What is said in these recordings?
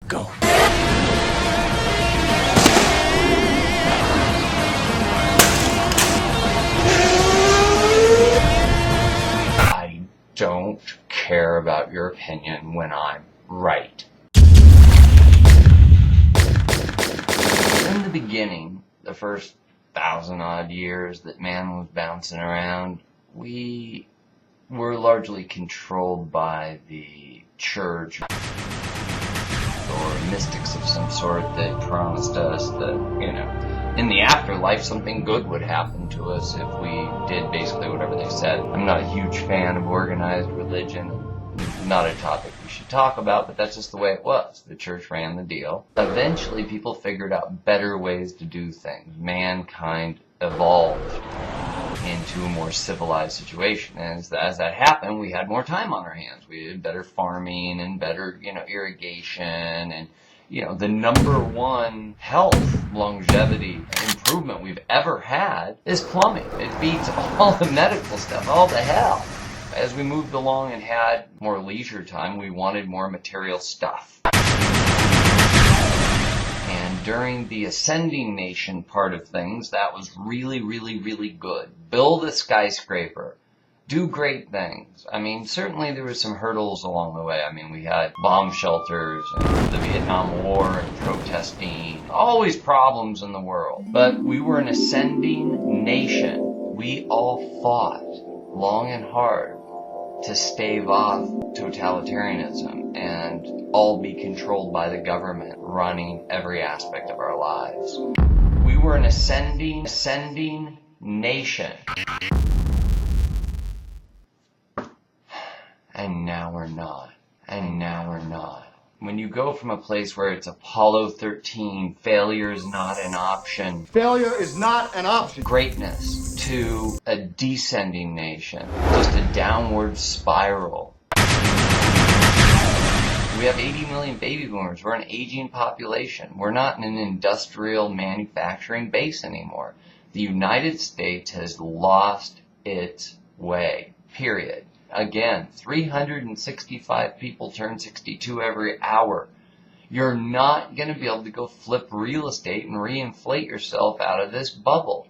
Go. I don't care about your opinion when I'm right. In the beginning, the first 1,000-odd years that man was bouncing around, we were largely controlled by the church or mystics of some sort that promised us that, in the afterlife something good would happen to us if we did basically whatever they said. I'm not a huge fan of organized religion. Not a topic we should talk about, but that's just the way it was. The church ran the deal. Eventually people figured out better ways to do things. Mankind evolved into a more civilized situation. And as that happened, we had more time on our hands. We had better farming and better, irrigation and, the number one health, longevity, improvement we've ever had is plumbing. It beats all the medical stuff, all the hell. As we moved along and had more leisure time, we wanted more material stuff. And during the ascending nation part of things, that was really, really, really good. Build a skyscraper. Do great things. Certainly there were some hurdles along the way. We had bomb shelters and the Vietnam War and protesting. Always problems in the world. But we were an ascending nation. We all fought long and hard to stave off totalitarianism and all be controlled by the government running every aspect of our lives. We were an ascending nation. And now we're not. When you go from a place where it's Apollo 13, failure is not an option. Failure is not an option. Greatness to a descending nation, just a downward spiral. We have 80 million baby boomers. We're an aging population. We're not in an industrial manufacturing base anymore. The United States has lost its way, period. Again, 365 people turn 62 every hour. You're not going to be able to go flip real estate and reinflate yourself out of this bubble.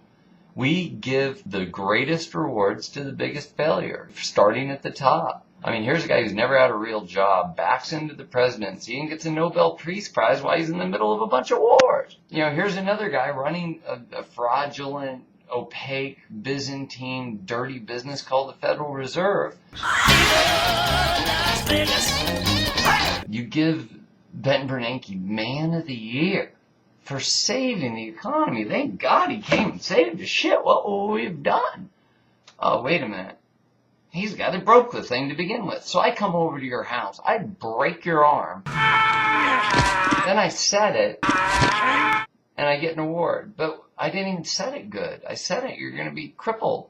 We give the greatest rewards to the biggest failure, starting at the top. Here's a guy who's never had a real job, backs into the presidency and gets a Nobel Peace Prize while he's in the middle of a bunch of wars. Here's another guy running a fraudulent, opaque, Byzantine, dirty business called the Federal Reserve. You give Ben Bernanke Man of the Year for saving the economy. Thank God he came and saved the shit. What will we have done? Oh, wait a minute. He's the guy that broke the thing to begin with. So I come over to your house. I break your arm. Then I set it. And I get an award. But I didn't even set it good. I said it, you're going to be crippled.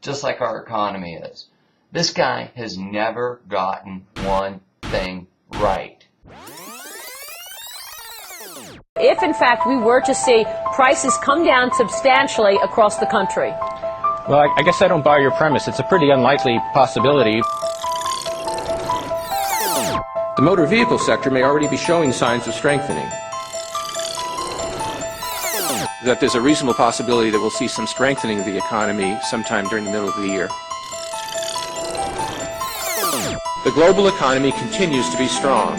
Just like our economy is. This guy has never gotten one thing right. If, in fact, we were to see prices come down substantially across the country. Well, I guess I don't buy your premise. It's a pretty unlikely possibility. The motor vehicle sector may already be showing signs of strengthening. That there's a reasonable possibility that we'll see some strengthening of the economy sometime during the middle of the year. The global economy continues to be strong.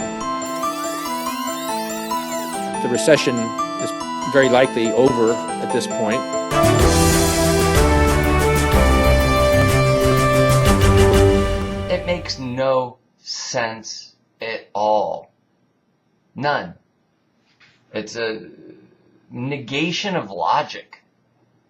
The recession is very likely over at this point. It makes no sense at all. None. It's a negation of logic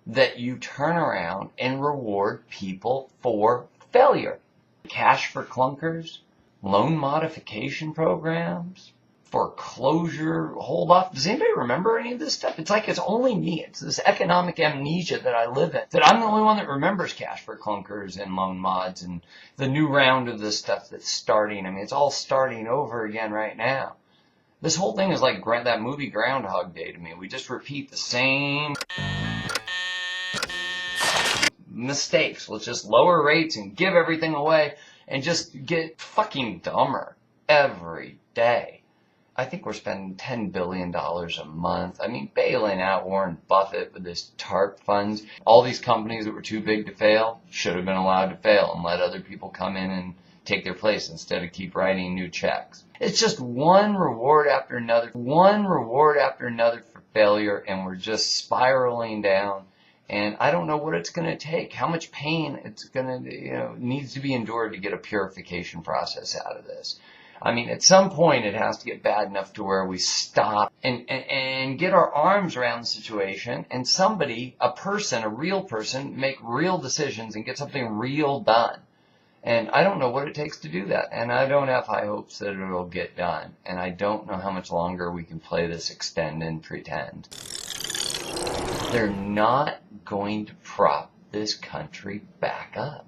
that you turn around and reward people for failure. Cash for clunkers, loan modification programs, foreclosure, hold off. Does anybody remember any of this stuff? It's like it's only me. It's this economic amnesia that I live in. That I'm the only one that remembers cash for clunkers and loan mods and the new round of this stuff that's starting. It's all starting over again right now. This whole thing is like that movie Groundhog Day to me. We just repeat the same mistakes. Let's just lower rates and give everything away and just get fucking dumber every day. I think we're spending $10 billion a month. I mean, bailing out Warren Buffett with his TARP funds. All these companies that were too big to fail should have been allowed to fail and let other people come in and take their place instead of keep writing new checks. It's just one reward after another for failure, and we're just spiraling down. And I don't know what it's going to take, how much pain it's going to, needs to be endured to get a purification process out of this. I mean, at some point it has to get bad enough to where we stop and get our arms around the situation, and somebody, a person, a real person, make real decisions and get something real done. And I don't know what it takes to do that. And I don't have high hopes that it'll get done. And I don't know how much longer we can play this extend and pretend. They're not going to prop this country back up.